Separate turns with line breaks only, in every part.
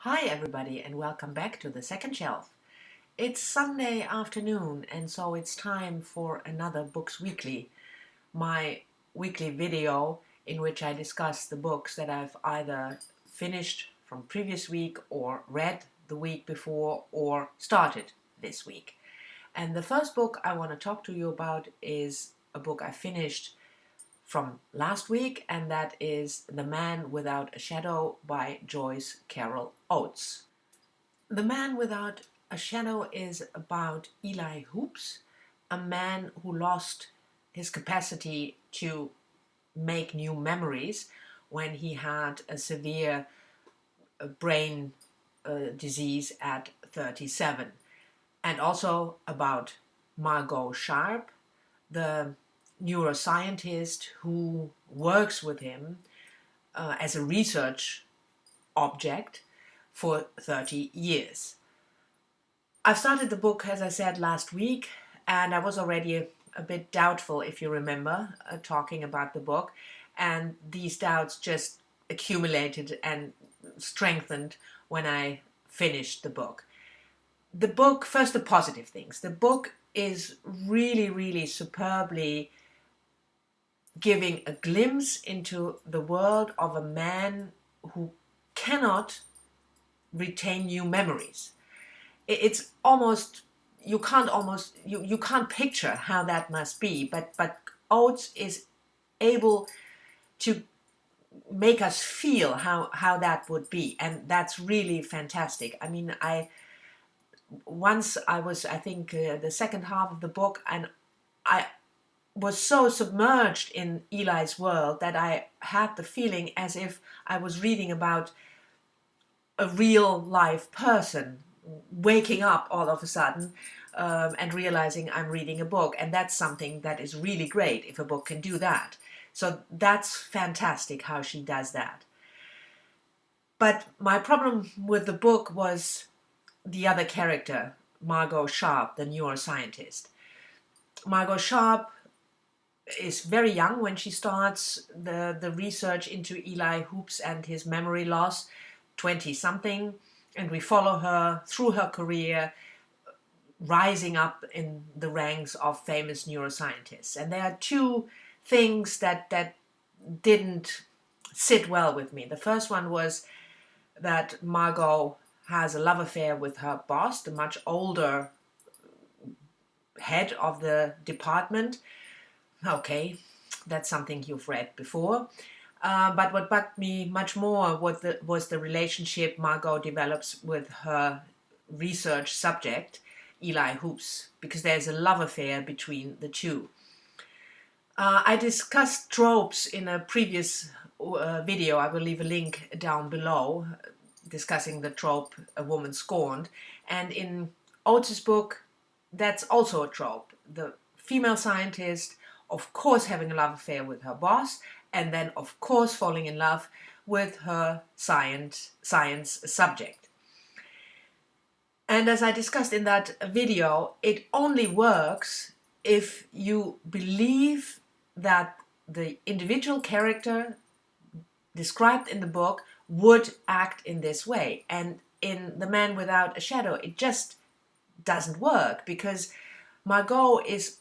Hi everybody and welcome back to the second shelf. It's Sunday afternoon and so it's time for another Books Weekly, my weekly video in which I discuss the books that I've either finished from previous week or read the week before or started this week. And the first book I want to talk to you about is a book I finished from last week, and that is The Man Without a Shadow by Joyce Carol Oates. The Man Without a Shadow is about Eli Hoops, a man who lost his capacity to make new memories when he had a severe brain disease at 37. And also about Margot Sharp, the neuroscientist who works with him as a research object for 30 years. I've started the book, as I said, last week, and I was already a bit doubtful, if you remember, talking about the book, and these doubts just accumulated and strengthened when I finished the book. The book, first the positive things. The book is really superbly giving a glimpse into the world of a man who cannot retain new memories. It's almost, you can't picture how that must be, but Oates is able to make us feel how that would be, and that's really fantastic. I mean, I think the second half of the book, and I was so submerged in Eli's world that I had the feeling as if I was reading about a real life person waking up all of a sudden and realizing I'm reading a book. And that's something that is really great if a book can do that. So that's fantastic how she does that. But my problem with the book was the other character, Margot Sharp, the neuroscientist. Margot Sharp is very young when she starts the research into Eli Hoops and his memory loss, 20-something, and we follow her through her career, rising up in the ranks of famous neuroscientists. And there are two things that didn't sit well with me. The first one was that Margot has a love affair with her boss, the much older head of the department. Okay, that's something you've read before. But what bugged me much more was the relationship Margot develops with her research subject, Eli Hoops, because there's a love affair between the two. I discussed tropes in a previous video. I will leave a link down below, discussing the trope A Woman Scorned. And in Oates' book, that's also a trope. The female scientist, of course, having a love affair with her boss, and then, of course, falling in love with her science subject. And as I discussed in that video, it only works if you believe that the individual character described in the book would act in this way. And in The Man Without a Shadow, it just doesn't work, because Margot is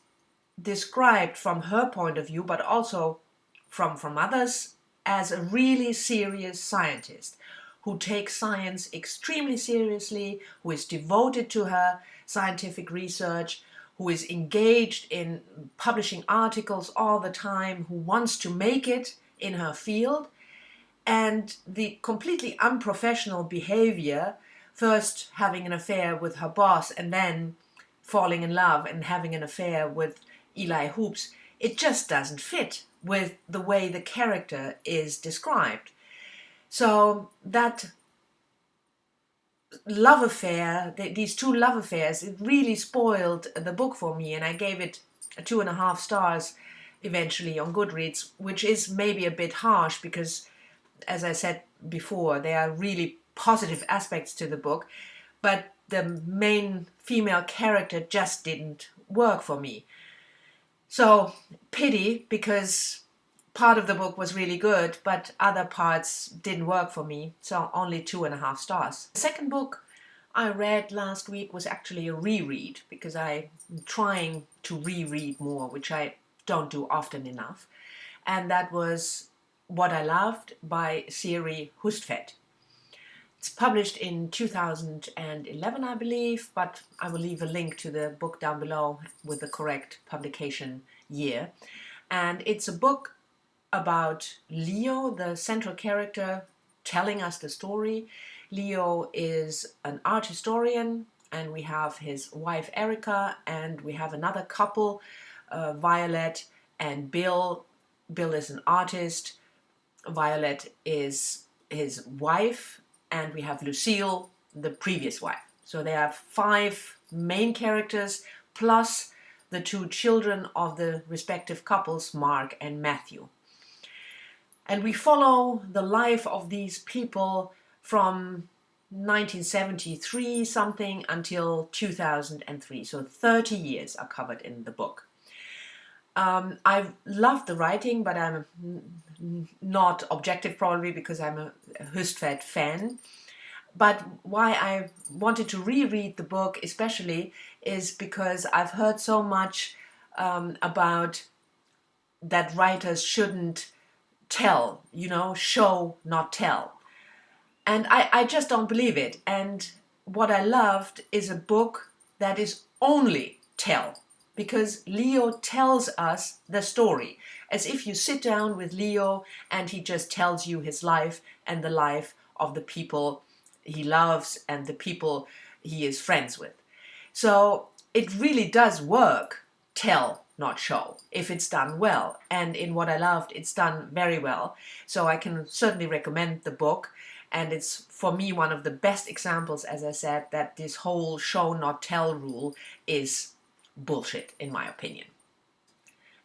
described from her point of view, but also from others, as a really serious scientist who takes science extremely seriously, who is devoted to her scientific research, who is engaged in publishing articles all the time, who wants to make it in her field. And the completely unprofessional behavior, first having an affair with her boss and then falling in love and having an affair with Eli Hoops, it just doesn't fit with the way the character is described. So that love affair, these two love affairs, it really spoiled the book for me, and I gave it 2.5 stars eventually on Goodreads, which is maybe a bit harsh because, as I said before, there are really positive aspects to the book, but the main female character just didn't work for me. So, pity, because part of the book was really good, but other parts didn't work for me, so only 2.5 stars. The second book I read last week was actually a reread, because I'm trying to reread more, which I don't do often enough. And that was What I Loved by Siri Hustvedt. It's published in 2011, I believe, but I will leave a link to the book down below with the correct publication year. And it's a book about Leo, the central character, telling us the story. Leo is an art historian, and we have his wife Erica, and we have another couple, Violet and Bill. Bill is an artist, Violet is his wife, and we have Lucille, the previous wife. So they have 5 main characters, plus the 2 children of the respective couples, Mark and Matthew. And we follow the life of these people from 1973 something until 2003. So 30 years are covered in the book. I love the writing, but I'm not objective, probably because I'm a Hustvedt fan. But why I wanted to reread the book especially is because I've heard so much about that writers shouldn't tell, show, not tell. And I just don't believe it. And What I Loved is a book that is only tell, because Leo tells us the story, as if you sit down with Leo and he just tells you his life and the life of the people he loves and the people he is friends with. So it really does work, tell, not show, if it's done well. And in What I Loved, it's done very well. So I can certainly recommend the book. And it's, for me, one of the best examples, as I said, that this whole show, not tell rule is bullshit, in my opinion.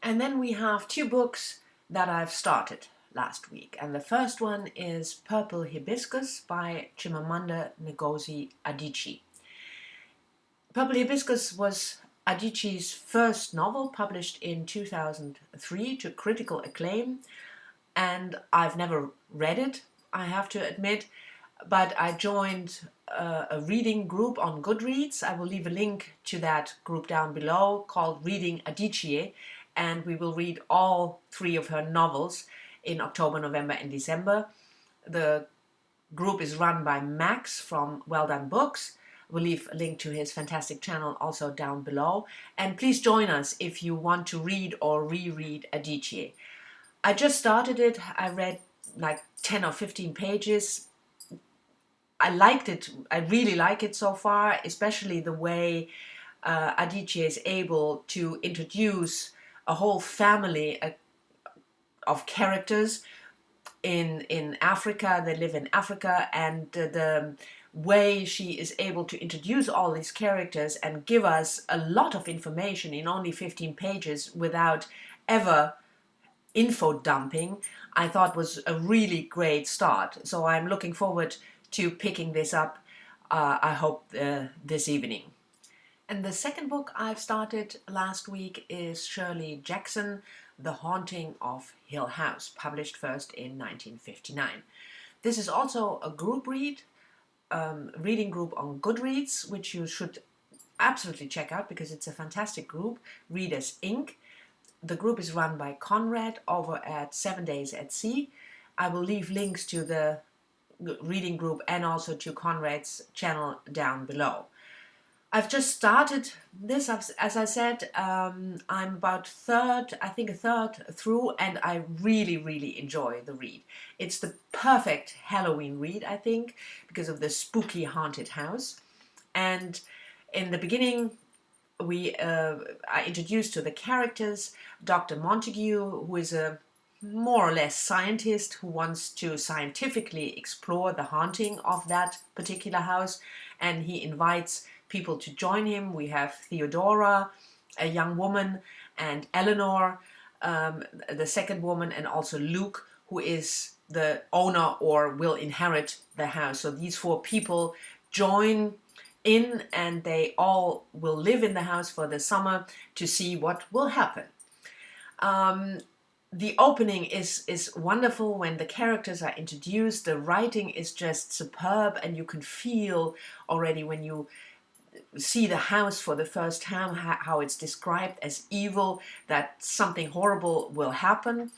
And then we have 2 books that I've started last week. And the first one is Purple Hibiscus by Chimamanda Ngozi Adichie. Purple Hibiscus was Adichie's first novel, published in 2003 to critical acclaim, and I've never read it, I have to admit, but I joined a reading group on Goodreads. I will leave a link to that group down below, called Reading Adichie, and we will read all 3 of her novels in October, November and December. The group is run by Max from Well Done Books. We'll leave a link to his fantastic channel also down below. And please join us if you want to read or reread Adichie. I just started it. I read like 10 or 15 pages. I liked it. I really like it so far, especially the way Adichie is able to introduce a whole family of characters in Africa. They live in Africa, and the way she is able to introduce all these characters and give us a lot of information in only 15 pages without ever info dumping, I thought was a really great start. So I'm looking forward to picking this up, I hope this evening. And the second book I've started last week is Shirley Jackson, The Haunting of Hill House, published first in 1959. This is also a group read, reading group on Goodreads, which you should absolutely check out because it's a fantastic group, Readers Inc. The group is run by Conrad over at 7 Days at Sea. I will leave links to the reading group and also to Conrad's channel down below. I've just started this, as I said. I'm about a third through, and I really, really enjoy the read. It's the perfect Halloween read, I think, because of the spooky haunted house. And in the beginning, we are introduced to the characters. Dr. Montague, who is a more or less scientist who wants to scientifically explore the haunting of that particular house, and he invites people to join him. We have Theodora, a young woman, and Eleanor, the second woman, and also Luke, who is the owner or will inherit the house. So these 4 people join in, and they all will live in the house for the summer to see what will happen. the opening is wonderful when the characters are introduced. The writing is just superb, and you can feel already when you see the house for the first time how it's described as evil, that something horrible will happen.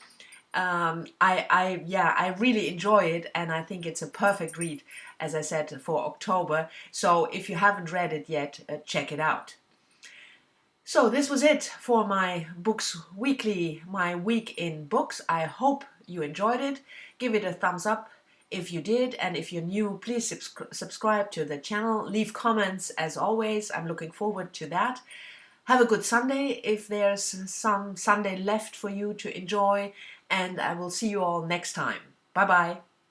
I really enjoy it, and I think it's a perfect read, as I said, for October. So if you haven't read it yet, check it out. So this was it for my Books Weekly, my week in books. I hope you enjoyed it. Give it a thumbs up if you did, and if you're new, please subscribe to the channel. Leave comments as always. I'm looking forward to that. Have a good Sunday if there's some Sunday left for you to enjoy, and I will see you all next time. Bye bye.